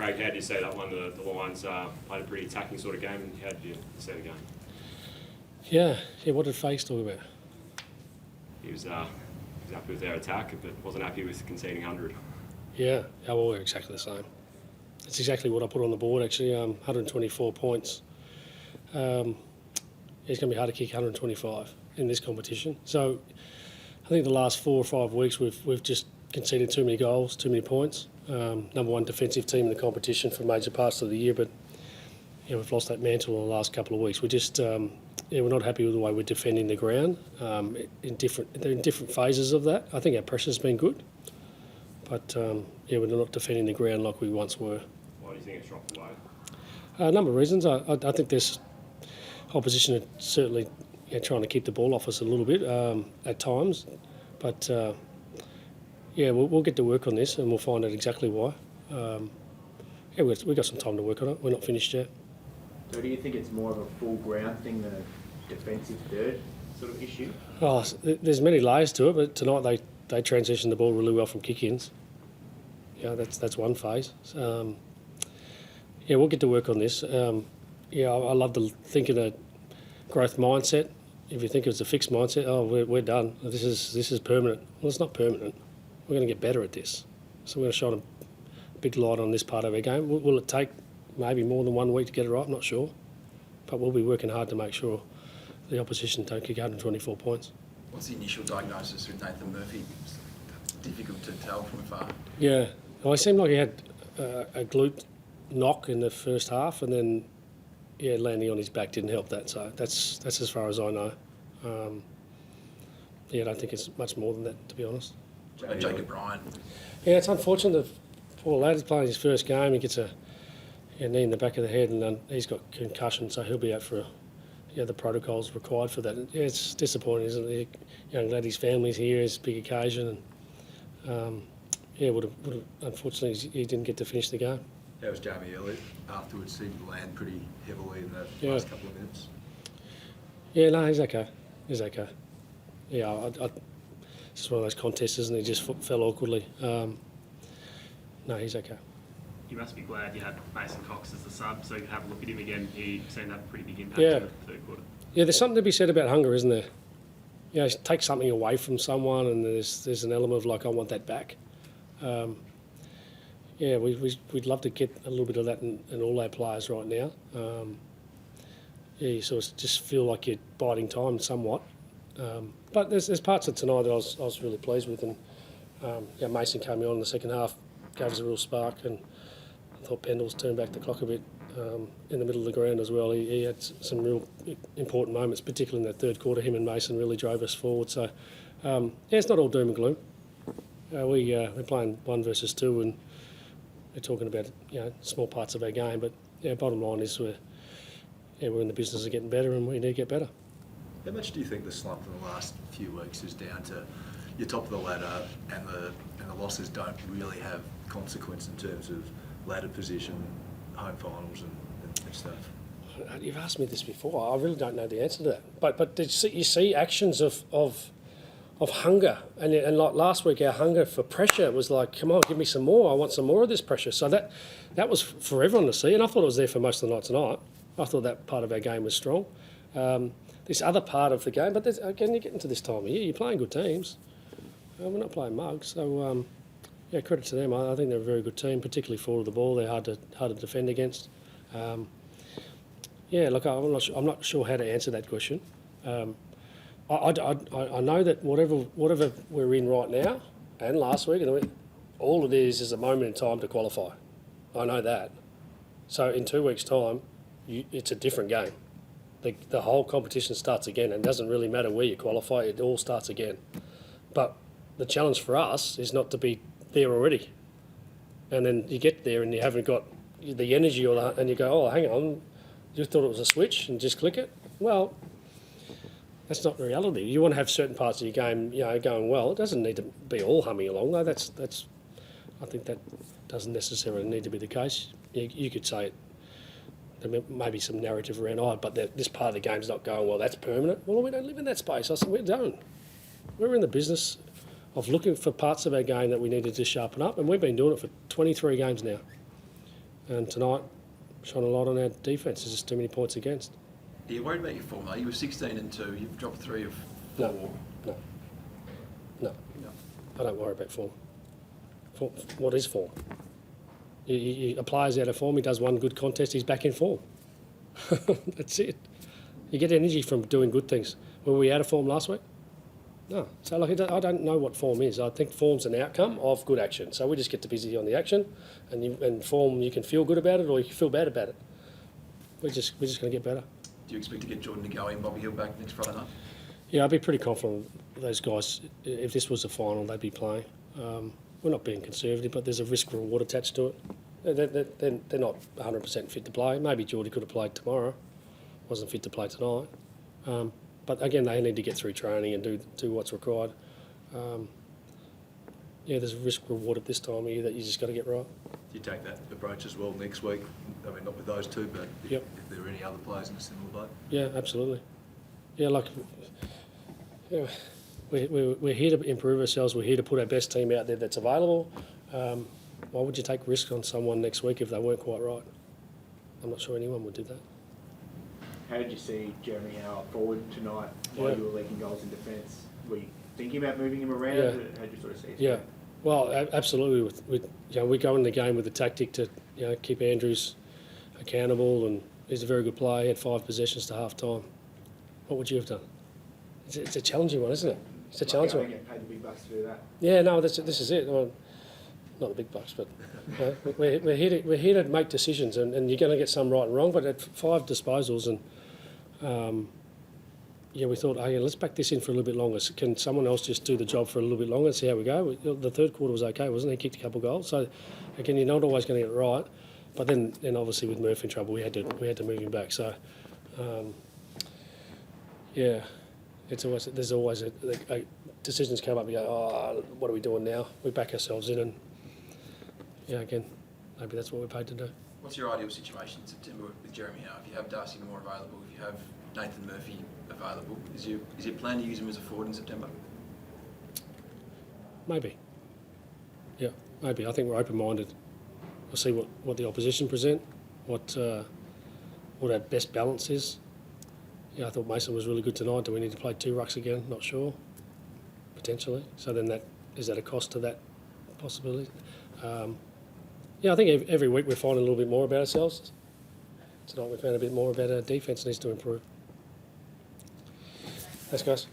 Craig, how do you see that one? The Lions played a pretty attacking sort of game, and how did you see the game? Yeah. What did Fakes talk about? He was happy with their attack, but wasn't happy with conceding 100. Yeah, well, we're exactly the same. It's exactly what I put on the board, actually, 124 points. It's going to be hard to kick 125 in this competition. So I think the last 4 or 5 weeks we've just conceded too many goals, too many points. Number one defensive team in the competition for major parts of the year, but we've lost that mantle in the last couple of weeks. We just we're not happy with the way we're defending the ground. They're in different phases of that. I think our pressure's been good, but we're not defending the ground like we once were. Why do you think it's dropped away? A number of reasons. I think there's opposition are certainly trying to keep the ball off us a little bit at times, but we'll get to work on this and we'll find out exactly why. We've got some time to work on it. We're not finished yet. So do you think it's more of a full ground thing than a defensive third sort of issue? Oh, there's many layers to it, but tonight they transitioned the ball really well from kick-ins. That's one phase. We'll get to work on this. I love to think in a growth mindset. If you think it's a fixed mindset, we're done. This is permanent. Well, it's not permanent. We're going to get better at this. So we're going to shine a big light on this part of our game. Will it take maybe more than 1 week to get it right? I'm not sure. But we'll be working hard to make sure the opposition don't kick 124 points. What's the initial diagnosis with Nathan Murphy? It's difficult to tell from afar. Yeah. Well, it seemed like he had a glute knock in the first half, and then landing on his back didn't help that. So that's as far as I know. I don't think it's much more than that, to be honest. Jacob Ryan. Yeah, it's unfortunate that poor lad is playing his first game. He gets a knee in the back of the head, and then he's got concussion, so he'll be out for the protocols required for that. Yeah, it's disappointing, isn't it? Young lad, his family's here, it's a big occasion, and would have unfortunately he didn't get to finish the game. How was Jamie Elliott afterwards? Seemed to land pretty heavily in the last couple of minutes. Yeah, no, he's okay. He's okay. Yeah, it's just one of those contests, isn't it? He just fell awkwardly. No, he's okay. You must be glad you had Mason Cox as the sub, so you could have a look at him again. He seemed to have a pretty big impact in the third quarter. Yeah, there's something to be said about hunger, isn't there? Take something away from someone, and there's an element of like, I want that back. We'd love to get a little bit of that in all our players right now. You sort of just feel like you're biding time somewhat. But there's parts of tonight that I was really pleased with, and Mason came on in the second half, gave us a real spark, and I thought Pendle's turned back the clock a bit in the middle of the ground as well. He had some real important moments, particularly in that third quarter. Him and Mason really drove us forward. So it's not all doom and gloom. We're playing 1 versus 2, and we're talking about small parts of our game. But bottom line is we're in the business of getting better, and we need to get better. How much do you think the slump in the last few weeks is down to you're top of the ladder and the losses don't really have consequence in terms of ladder position, home finals and stuff? You've asked me this before. I really don't know the answer to that. But you see actions of hunger, and like last week, our hunger for pressure was like, come on, give me some more. I want some more of this pressure. So that was for everyone to see, and I thought it was there for most of the night tonight. I thought that part of our game was strong. This other part of the game, but again, you get into this time of year, you're playing good teams. We're not playing mugs, so credit to them. I think they're a very good team, particularly forward of the ball. They're hard to defend against. I'm not sure how to answer that question. I know that whatever we're in right now and last week, all it is a moment in time to qualify. I know that. So in 2 weeks' time, it's a different game. The whole competition starts again, and it doesn't really matter where you qualify, it all starts again. But the challenge for us is not to be there already. And then you get there and you haven't got the energy and you go, oh, hang on, you thought it was a switch and just click it? Well, that's not reality. You want to have certain parts of your game going well. It doesn't need to be all humming along, though. I think that doesn't necessarily need to be the case. You could say it. There may be some narrative around, but this part of the game's not going well, that's permanent. Well, we don't live in that space. I said, we don't. We're in the business of looking for parts of our game that we needed to sharpen up, and we've been doing it for 23 games now. And tonight, shone a lot on our defence. There's just too many points against. Are you worried about your form? You were 16-2. You've dropped 3 of 4. No. No. No. I don't worry about form. What is form? A player's out of form, he does one good contest, he's back in form. That's it. You get energy from doing good things. Were we out of form last week? No. So like, I don't know what form is. I think form's an outcome of good action. So we just get to busy on the action, and form, you can feel good about it or you can feel bad about it. We're just going to get better. Do you expect to get Jordan De Goey and Bobby Hill back next Friday night? Yeah, I'd be pretty confident those guys, if this was the final, they'd be playing. We're not being conservative, but there's a risk-reward attached to it. They're not 100% fit to play. Maybe Geordie could have played tomorrow, wasn't fit to play tonight. But again, they need to get through training and do what's required. Yeah, there's a risk-reward at this time of year that you just got to get right. Do you take that approach as well next week? I mean, not with those two, but Yep. if there are any other players in a similar boat? Yeah, absolutely. Yeah, like, yeah, we're here to improve ourselves. We're here to put our best team out there that's available. Why would you take risk on someone next week if they weren't quite right? I'm not sure anyone would do that. How did you see Jeremy Howe forward tonight while Yeah. you were leaking goals in defence? Were you thinking about moving him around? Yeah. How did you sort of see it? Yeah, well, absolutely. We go in the game with the tactic to keep Andrews accountable, and he's a very good player. He had 5 possessions to half time. What would you have done? It's a challenging one, isn't it? It's a challenging Lucky I one. don't get paid the big bucks to do that. Yeah, no, this is it. Well, not the big bucks, but we're here to make decisions, and you're going to get some right and wrong. But at 5 disposals, and we thought, hey, let's back this in for a little bit longer. Can someone else just do the job for a little bit longer and see how we go? The third quarter was okay, wasn't it? He kicked a couple of goals, so again, you're not always going to get it right. But then obviously with Murphy in trouble, we had to move him back. So, yeah, there's always a decisions come up. You go, oh, what are we doing now? We back ourselves in, and again, maybe that's what we're paid to do. What's your ideal situation in September with Jeremy Howe? If you have Darcy Moore available, if you have Nathan Murphy available, is your plan to use him as a forward in September? Maybe. Yeah, maybe. I think we're open-minded. We'll see what the opposition present, what our best balance is. Yeah, I thought Mason was really good tonight. Do we need to play 2 rucks again? Not sure. Potentially. So then is that a cost to that possibility? I think every week we're finding a little bit more about ourselves. Tonight we found a bit more about our defence needs to improve. Thanks, guys.